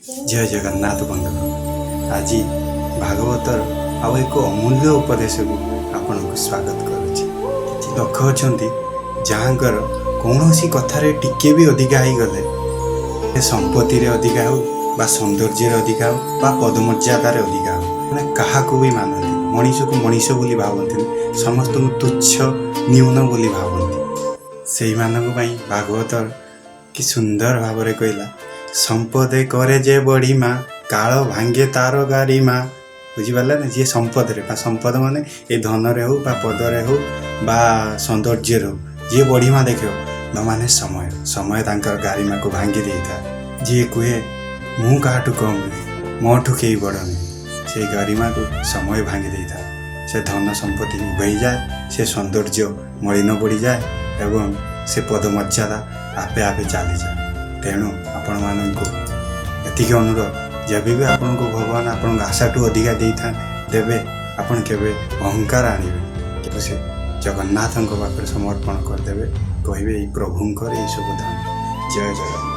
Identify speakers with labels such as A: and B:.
A: जय जगन्नाथ बंधु। आज भागवतर आउ एक अमूल्य उपदेश को आपण को स्वागत करुच्ची। किसी लोक अच्छा जहाँकर कौन सी कथार टिके भी अधिका हो गले संपत्ति अधिका हो बा सौंदर्य अधिका हो बा पदमर्यादार अधिका हो मैंने क्या भी मानती मनीष को मनीष बोली भावती समस्त को तुच्छ न्यून बोली भावती से भागवतर कि सुंदर भाव कहला संपदे करे जे बढ़िमा काल भांगे तार गारिमा बुझीपारा ना जी संपद संपद माने ये धन रे हो बा पदरे हो बा सौंदर्य हो जी बढ़िमा देख माने समय समय तांकर गारिमा को भांगी देता जी कहे मु क्या कम मोठू कई बड़ नहीं से गारिमा को समय भांगी देता से धन संपत्ति उभई जाए से सौंदर्य मलिन पड़ जाए एवं से पदमर्यादा आपे आपे चली जाए। तेणु आपण मानक एतिक अनुरोध जब भी आपन को भगवान आपन आशा टू अधिका देता देवे आपन केवे अहंकार आनिबे से जगन्नाथ पाखे समर्पण करदे कहे प्रभुंकर ये सब धाम। जय जगन्नाथ।